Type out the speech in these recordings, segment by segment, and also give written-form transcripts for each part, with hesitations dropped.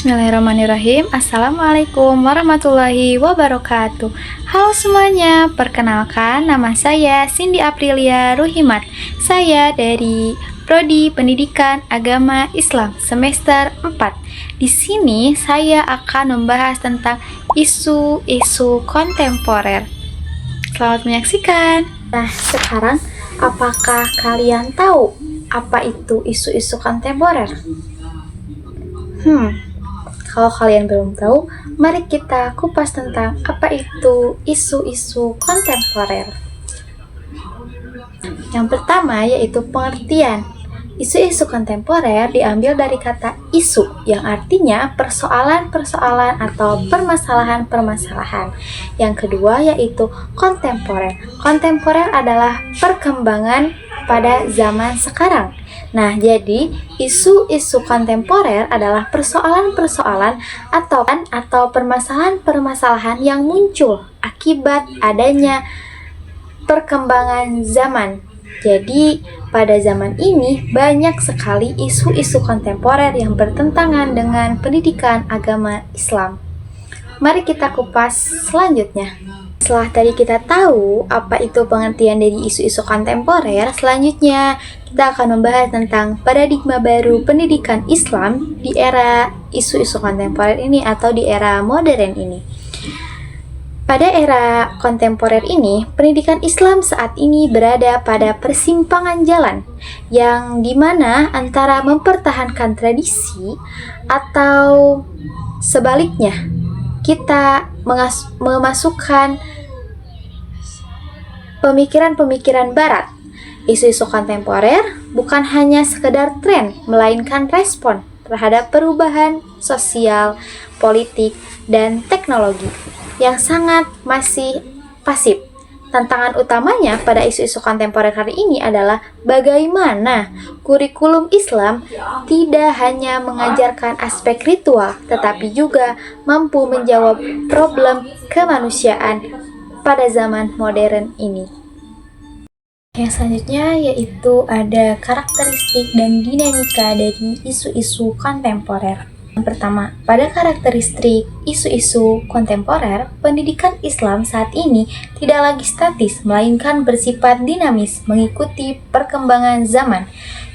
Bismillahirrahmanirrahim. Assalamualaikum warahmatullahi wabarakatuh. Halo semuanya, perkenalkan nama saya Cindy Aprilia Ruhimat. Saya dari Prodi Pendidikan Agama Islam semester 4. Di sini saya akan membahas tentang isu-isu kontemporer. Selamat menyaksikan. Nah, sekarang apakah kalian tahu apa itu isu-isu kontemporer? Kalau kalian belum tahu, mari kita kupas tentang apa itu isu-isu kontemporer. Yang pertama yaitu pengertian. Isu-isu kontemporer diambil dari kata isu yang artinya persoalan-persoalan atau permasalahan-permasalahan. Yang kedua yaitu kontemporer. Kontemporer adalah perkembangan pada zaman sekarang. Nah, jadi isu-isu kontemporer adalah persoalan-persoalan atau permasalahan-permasalahan yang muncul akibat adanya perkembangan zaman. Jadi, pada zaman ini banyak sekali isu-isu kontemporer yang bertentangan dengan pendidikan agama Islam. Mari kita kupas selanjutnya. Setelah tadi kita tahu apa itu pengertian dari isu-isu kontemporer, selanjutnya kita akan membahas tentang paradigma baru pendidikan Islam di era isu-isu kontemporer ini atau di era modern ini. Pada era kontemporer ini, pendidikan Islam saat ini berada pada persimpangan jalan yang dimana antara mempertahankan tradisi atau sebaliknya kita memasukkan pemikiran-pemikiran barat. Isu-isu kontemporer bukan hanya sekedar tren, melainkan respon terhadap perubahan sosial, politik, dan teknologi yang sangat masih pasif. Tantangan utamanya pada isu-isu kontemporer hari ini adalah bagaimana kurikulum Islam tidak hanya mengajarkan aspek ritual, tetapi juga mampu menjawab problem kemanusiaan pada zaman modern ini. Yang selanjutnya yaitu ada karakteristik dan dinamika dari isu-isu kontemporer. Yang pertama, pada karakteristik isu-isu kontemporer, pendidikan Islam saat ini tidak lagi statis, melainkan bersifat dinamis, mengikuti perkembangan zaman.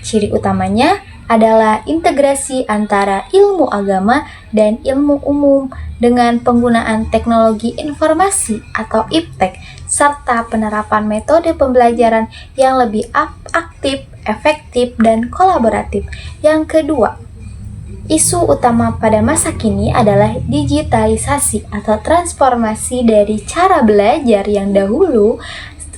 Ciri utamanya adalah integrasi antara ilmu agama dan ilmu umum dengan penggunaan teknologi informasi atau iptek, serta penerapan metode pembelajaran yang lebih aktif, efektif, dan kolaboratif. Yang kedua, isu utama pada masa kini adalah digitalisasi atau transformasi dari cara belajar yang dahulu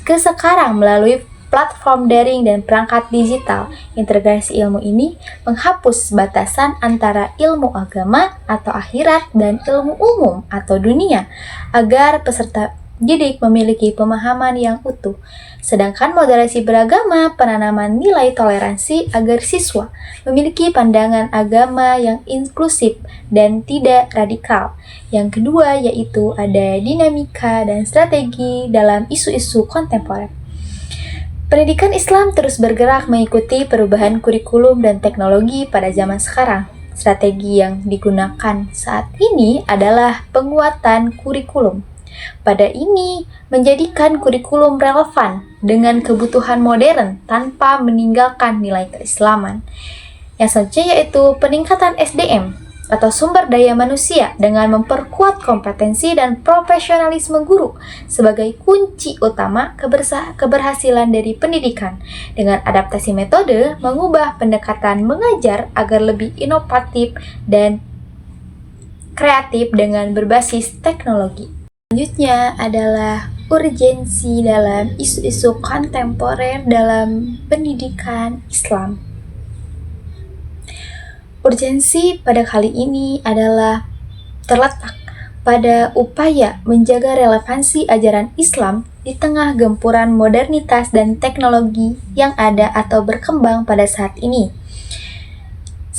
ke sekarang melalui platform daring dan perangkat digital. Integrasi ilmu ini menghapus batasan antara ilmu agama atau akhirat dan ilmu umum atau dunia agar peserta didik memiliki pemahaman yang utuh. Sedangkan moderasi beragama, penanaman nilai toleransi agar siswa memiliki pandangan agama yang inklusif dan tidak radikal. Yang kedua yaitu ada dinamika dan strategi dalam isu-isu kontemporer. Pendidikan Islam terus bergerak mengikuti perubahan kurikulum dan teknologi pada zaman sekarang. Strategi yang digunakan saat ini adalah penguatan kurikulum. Pada ini menjadikan kurikulum relevan dengan kebutuhan modern tanpa meninggalkan nilai keislaman. Yang selanjutnya yaitu peningkatan SDM atau sumber daya manusia dengan memperkuat kompetensi dan profesionalisme guru sebagai kunci utama keberhasilan dari pendidikan. Dengan adaptasi metode, mengubah pendekatan mengajar agar lebih inovatif dan kreatif dengan berbasis teknologi. Selanjutnya adalah urgensi dalam isu-isu kontemporer dalam pendidikan Islam. Urgensi pada kali ini adalah terletak pada upaya menjaga relevansi ajaran Islam di tengah gempuran modernitas dan teknologi yang ada atau berkembang pada saat ini.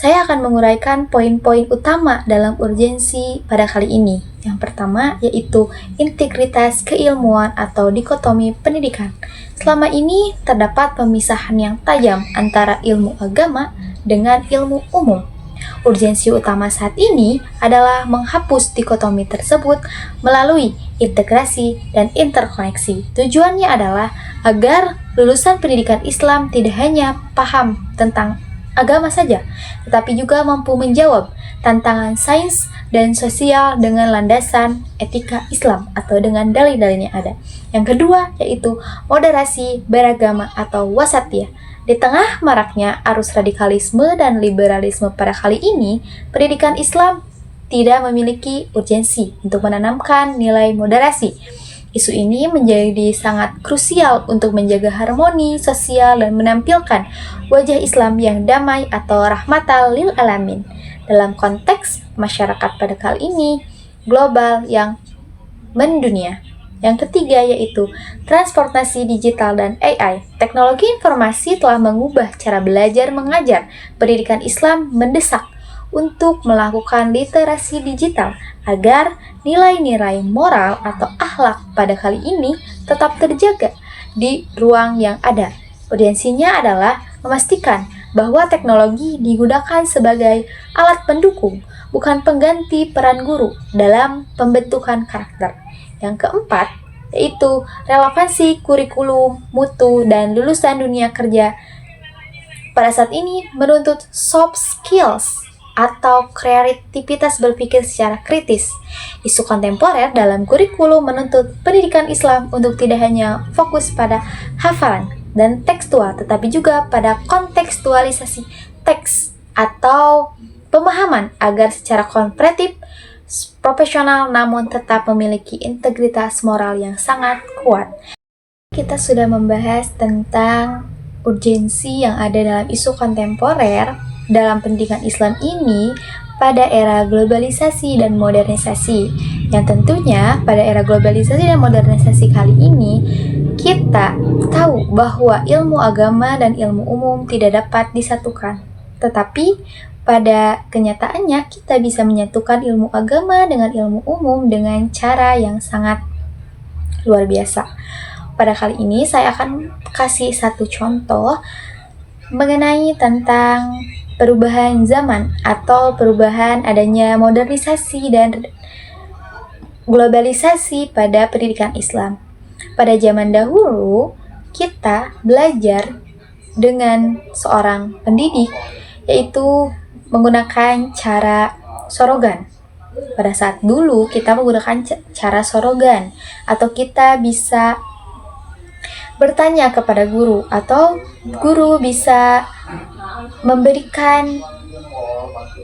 Saya akan menguraikan poin-poin utama dalam urgensi pada kali ini. Yang pertama yaitu integritas keilmuan atau dikotomi pendidikan. Selama ini terdapat pemisahan yang tajam antara ilmu agama dengan ilmu umum. Urgensi utama saat ini adalah menghapus dikotomi tersebut melalui integrasi dan interkoneksi. Tujuannya adalah agar lulusan pendidikan Islam tidak hanya paham tentang agama saja, tetapi juga mampu menjawab tantangan sains dan sosial dengan landasan etika Islam atau dengan dalil-dalil yang ada. Yang kedua yaitu moderasi beragama atau wasatiyah. Di tengah maraknya arus radikalisme dan liberalisme pada kali ini, pendidikan Islam tidak memiliki urgensi untuk menanamkan nilai moderasi. Isu ini menjadi sangat krusial untuk menjaga harmoni sosial dan menampilkan wajah Islam yang damai atau rahmatal lil alamin. Dalam konteks masyarakat pada kali ini, global yang mendunia. Yang ketiga yaitu transportasi digital dan AI. Teknologi informasi telah mengubah cara belajar mengajar. Pendidikan Islam mendesak untuk melakukan literasi digital agar nilai-nilai moral atau akhlak pada kali ini tetap terjaga di ruang yang ada. Urgensinya adalah memastikan bahwa teknologi digunakan sebagai alat pendukung, bukan pengganti peran guru dalam pembentukan karakter. Yang keempat, yaitu relevansi kurikulum, mutu, dan lulusan dunia kerja pada saat ini menuntut soft skills atau kreativitas berpikir secara kritis. Isu kontemporer dalam kurikulum menuntut pendidikan Islam untuk tidak hanya fokus pada hafalan dan tekstual, tetapi juga pada kontekstualisasi teks atau pemahaman agar secara komparatif profesional namun tetap memiliki integritas moral yang sangat kuat. Kita sudah membahas tentang urgensi yang ada dalam isu kontemporer dalam pendidikan Islam ini pada era globalisasi dan modernisasi. Yang tentunya pada era globalisasi dan modernisasi kali ini kita tahu bahwa ilmu agama dan ilmu umum tidak dapat disatukan. Tetapi pada kenyataannya kita bisa menyatukan ilmu agama dengan ilmu umum dengan cara yang sangat luar biasa. Pada kali ini saya akan kasih satu contoh mengenai tentang perubahan zaman atau perubahan adanya modernisasi dan globalisasi pada pendidikan Islam. Pada zaman dahulu, kita belajar dengan seorang pendidik, yaitu menggunakan cara sorogan. Pada saat dulu, kita menggunakan cara sorogan, atau kita bisa bertanya kepada guru, atau guru bisa memberikan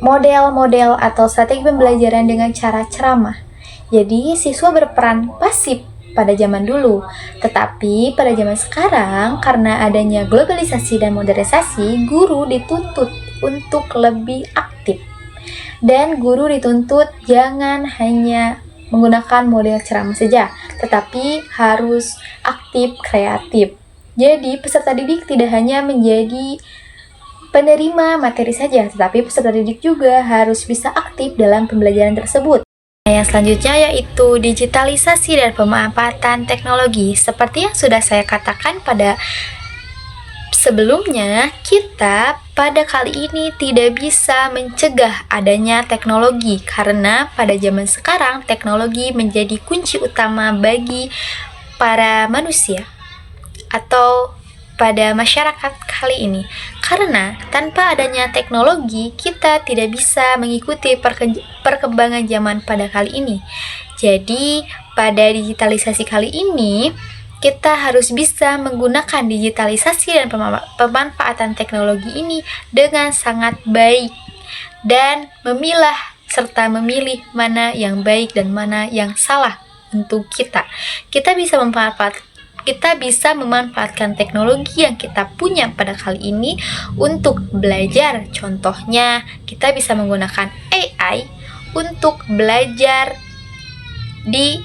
model-model atau strategi pembelajaran dengan cara ceramah. Jadi siswa berperan pasif pada zaman dulu. Tetapi pada zaman sekarang, karena adanya globalisasi dan modernisasi, guru dituntut untuk lebih aktif. Dan guru dituntut jangan hanya menggunakan model ceramah saja, tetapi harus aktif, kreatif. Jadi peserta didik tidak hanya menjadi penerima materi saja, tetapi peserta didik juga harus bisa aktif dalam pembelajaran tersebut. Yang selanjutnya yaitu digitalisasi dan pemanfaatan teknologi. Seperti yang sudah saya katakan pada sebelumnya, kita pada kali ini tidak bisa mencegah adanya teknologi karena pada zaman sekarang teknologi menjadi kunci utama bagi para manusia atau pada masyarakat kali ini. Karena tanpa adanya teknologi, kita tidak bisa mengikuti perkembangan zaman pada kali ini. Jadi, pada digitalisasi kali ini, kita harus bisa menggunakan digitalisasi dan pemanfaatan teknologi ini dengan sangat baik dan memilah serta memilih mana yang baik dan mana yang salah untuk kita. Kita bisa memanfaatkan teknologi yang kita punya pada kali ini untuk belajar. Contohnya, kita bisa menggunakan AI untuk belajar di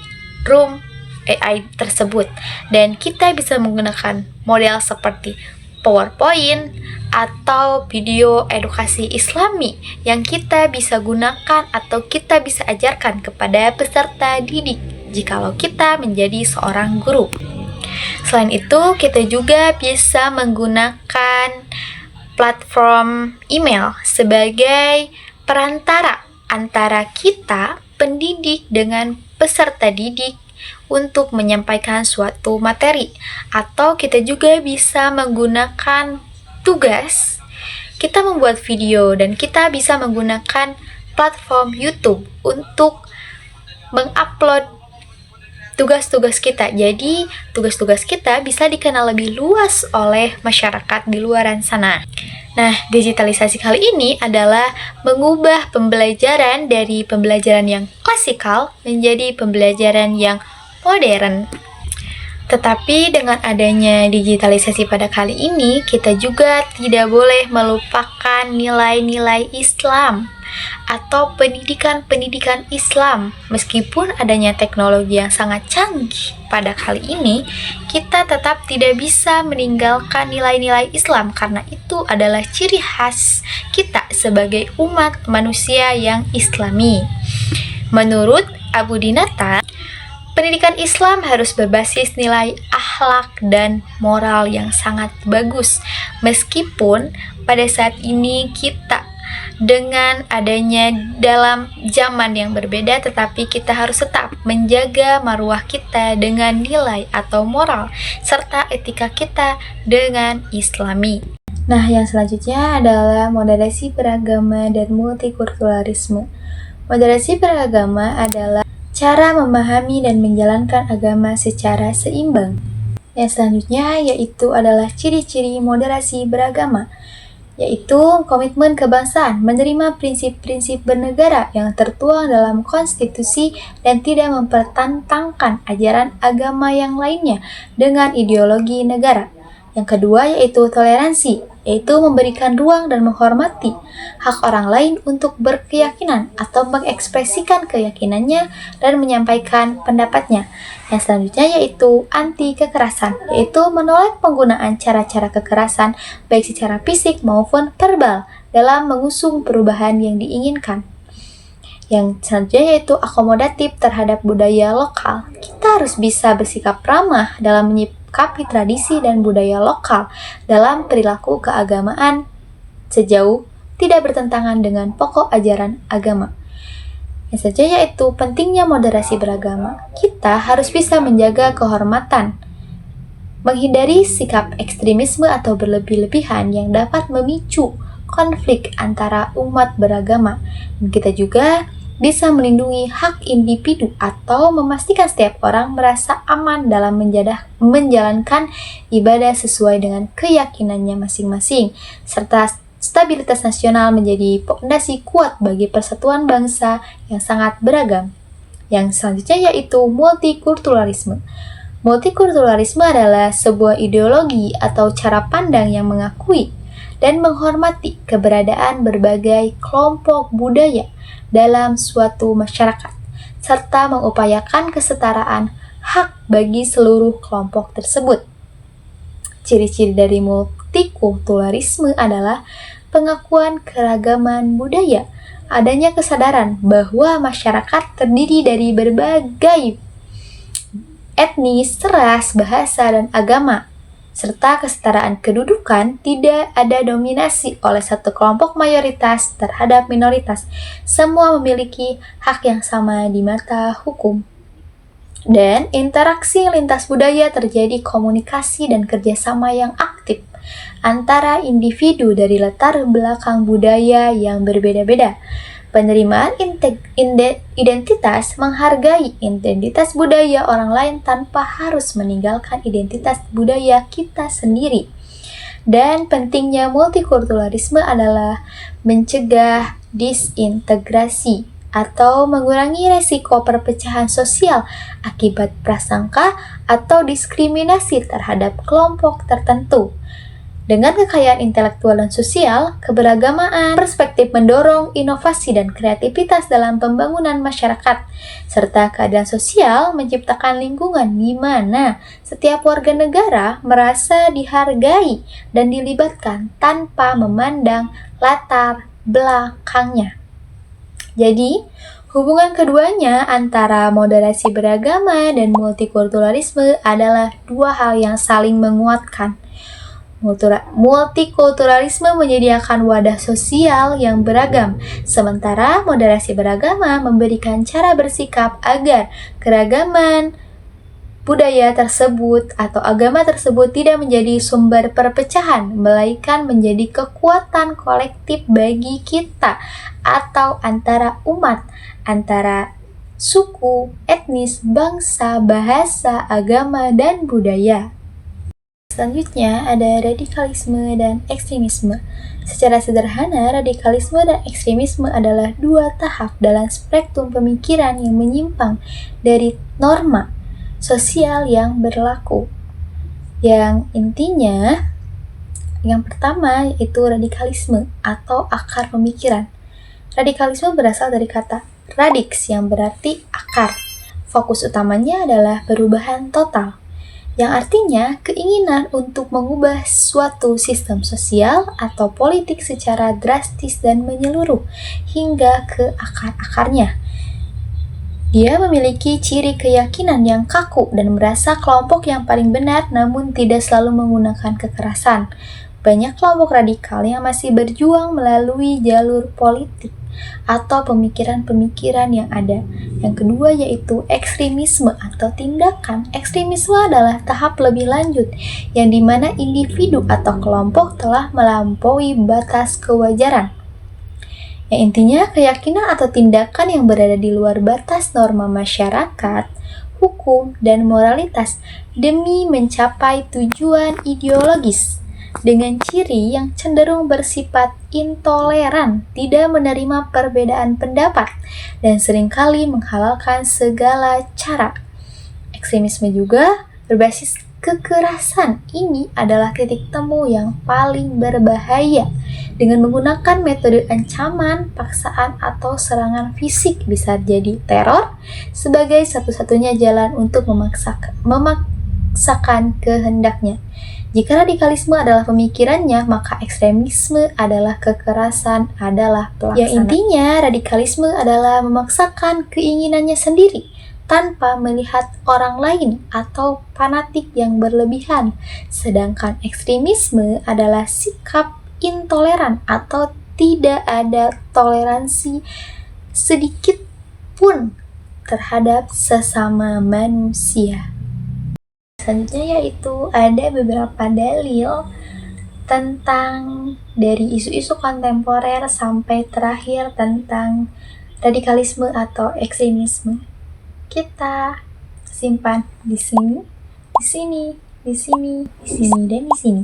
room AI tersebut. Dan kita bisa menggunakan model seperti PowerPoint atau video edukasi Islami yang kita bisa gunakan atau kita bisa ajarkan kepada peserta didik jikalau kita menjadi seorang guru. Selain itu, kita juga bisa menggunakan platform email sebagai perantara antara kita, pendidik, dengan peserta didik untuk menyampaikan suatu materi. Atau kita juga bisa menggunakan tugas, kita membuat video dan kita bisa menggunakan platform YouTube untuk mengupload tugas-tugas kita. Jadi, tugas-tugas kita bisa dikenal lebih luas oleh masyarakat di luaran sana. Nah, digitalisasi kali ini adalah mengubah pembelajaran dari pembelajaran yang klasikal menjadi pembelajaran yang modern. Tetapi dengan adanya digitalisasi pada kali ini, kita juga tidak boleh melupakan nilai-nilai Islam atau pendidikan-pendidikan Islam. Meskipun adanya teknologi yang sangat canggih pada kali ini, kita tetap tidak bisa meninggalkan nilai-nilai Islam karena itu adalah ciri khas kita sebagai umat manusia yang Islami. Menurut Abu Dinata, pendidikan Islam harus berbasis nilai akhlak dan moral yang sangat bagus. Meskipun pada saat ini kita dengan adanya dalam zaman yang berbeda, tetapi kita harus tetap menjaga marwah kita dengan nilai atau moral serta etika kita dengan Islami. Nah, yang selanjutnya adalah moderasi beragama dan multikulturalisme. Moderasi beragama adalah cara memahami dan menjalankan agama secara seimbang. Yang selanjutnya yaitu adalah ciri-ciri moderasi beragama, yaitu komitmen kebangsaan, menerima prinsip-prinsip bernegara yang tertuang dalam konstitusi dan tidak mempertentangkan ajaran agama yang lainnya dengan ideologi negara. Yang kedua yaitu toleransi, yaitu memberikan ruang dan menghormati hak orang lain untuk berkeyakinan atau mengekspresikan keyakinannya dan menyampaikan pendapatnya. Yang selanjutnya yaitu anti kekerasan, yaitu menolak penggunaan cara-cara kekerasan baik secara fisik maupun verbal dalam mengusung perubahan yang diinginkan. Yang selanjutnya yaitu akomodatif terhadap budaya lokal. Kita harus bisa bersikap ramah dalam menyikapi tradisi dan budaya lokal dalam perilaku keagamaan sejauh tidak bertentangan dengan pokok ajaran agama. Yang selanjutnya yaitu pentingnya moderasi beragama. Kita harus bisa menjaga kehormatan, menghindari sikap ekstremisme atau berlebih-lebihan yang dapat memicu konflik antara umat beragama. Dan kita juga bisa melindungi hak individu atau memastikan setiap orang merasa aman dalam menjalankan ibadah sesuai dengan keyakinannya masing-masing, serta stabilitas nasional menjadi fondasi kuat bagi persatuan bangsa yang sangat beragam. Yang selanjutnya yaitu multikulturalisme. Multikulturalisme adalah sebuah ideologi atau cara pandang yang mengakui dan menghormati keberadaan berbagai kelompok budaya dalam suatu masyarakat, serta mengupayakan kesetaraan hak bagi seluruh kelompok tersebut. Ciri-ciri dari multikulturalisme adalah pengakuan keragaman budaya, adanya kesadaran bahwa masyarakat terdiri dari berbagai etnis, ras, bahasa, dan agama, serta kesetaraan kedudukan, tidak ada dominasi oleh satu kelompok mayoritas terhadap minoritas. Semua memiliki hak yang sama di mata hukum. Dan interaksi lintas budaya terjadi komunikasi dan kerjasama yang aktif antara individu dari latar belakang budaya yang berbeda-beda. Penerimaan identitas menghargai identitas budaya orang lain tanpa harus meninggalkan identitas budaya kita sendiri. Dan pentingnya multikulturalisme adalah mencegah disintegrasi atau mengurangi resiko perpecahan sosial akibat prasangka atau diskriminasi terhadap kelompok tertentu. Dengan kekayaan intelektual dan sosial, keberagamaan perspektif mendorong inovasi dan kreativitas dalam pembangunan masyarakat, serta keadilan sosial menciptakan lingkungan di mana setiap warga negara merasa dihargai dan dilibatkan tanpa memandang latar belakangnya. Jadi, hubungan keduanya antara moderasi beragama dan multikulturalisme adalah dua hal yang saling menguatkan. Multikulturalisme menyediakan wadah sosial yang beragam, sementara moderasi beragama memberikan cara bersikap agar keragaman budaya tersebut atau agama tersebut tidak menjadi sumber perpecahan, melainkan menjadi kekuatan kolektif bagi kita atau antara umat, antara suku, etnis, bangsa, bahasa, agama, dan budaya. Selanjutnya ada radikalisme dan ekstremisme. Secara sederhana, radikalisme dan ekstremisme adalah dua tahap dalam spektrum pemikiran yang menyimpang dari norma sosial yang berlaku. Yang intinya, yang pertama yaitu radikalisme atau akar pemikiran. Radikalisme berasal dari kata radix yang berarti akar. Fokus utamanya adalah perubahan total, yang artinya keinginan untuk mengubah suatu sistem sosial atau politik secara drastis dan menyeluruh hingga ke akar-akarnya. Dia memiliki ciri keyakinan yang kaku dan merasa kelompok yang paling benar namun tidak selalu menggunakan kekerasan. Banyak kelompok radikal yang masih berjuang melalui jalur politik atau pemikiran-pemikiran yang ada. Yang kedua yaitu ekstremisme atau tindakan. Ekstremisme adalah tahap lebih lanjut yang dimana individu atau kelompok telah melampaui batas kewajaran. Yang intinya keyakinan atau tindakan yang berada di luar batas norma masyarakat, hukum, dan moralitas demi mencapai tujuan ideologis. Dengan ciri yang cenderung bersifat intoleran, tidak menerima perbedaan pendapat, dan seringkali menghalalkan segala cara. Ekstremisme juga berbasis kekerasan. Ini adalah titik temu yang paling berbahaya. Dengan menggunakan metode ancaman, paksaan, atau serangan fisik bisa jadi teror sebagai satu-satunya jalan untuk memaksakan kehendaknya. Jika radikalisme adalah pemikirannya, maka ekstremisme adalah kekerasan, adalah pelaksanaan. Yang intinya, radikalisme adalah memaksakan keinginannya sendiri tanpa melihat orang lain atau fanatik yang berlebihan. Sedangkan ekstremisme adalah sikap intoleran atau tidak ada toleransi sedikit pun terhadap sesama manusia. Selanjutnya yaitu ada beberapa dalil tentang dari isu-isu kontemporer sampai terakhir tentang radikalisme atau ekstremisme. Kita simpan di sini, di sini, di sini, di sini, dan di sini.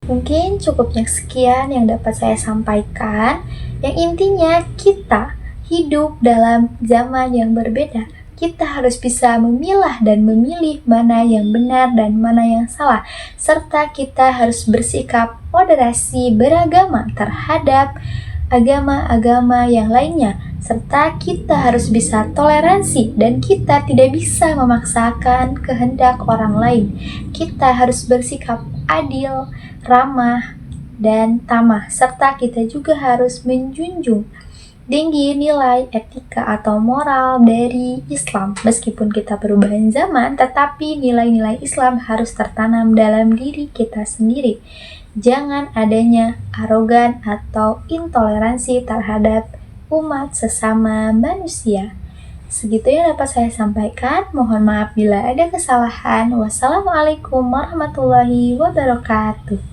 Mungkin cukupnya sekian yang dapat saya sampaikan. Yang intinya kita hidup dalam zaman yang berbeda. Kita harus bisa memilah dan memilih mana yang benar dan mana yang salah, serta kita harus bersikap moderasi beragama terhadap agama-agama yang lainnya, serta kita harus bisa toleransi dan kita tidak bisa memaksakan kehendak orang lain. Kita harus bersikap adil, ramah, dan tamah, serta kita juga harus menjunjung tinggi nilai etika atau moral dari Islam. Meskipun kita perubahan zaman, tetapi nilai-nilai Islam harus tertanam dalam diri kita sendiri. Jangan adanya arogan atau intoleransi terhadap umat sesama manusia. Segitu yang dapat saya sampaikan. Mohon maaf bila ada kesalahan. Wassalamualaikum warahmatullahi wabarakatuh.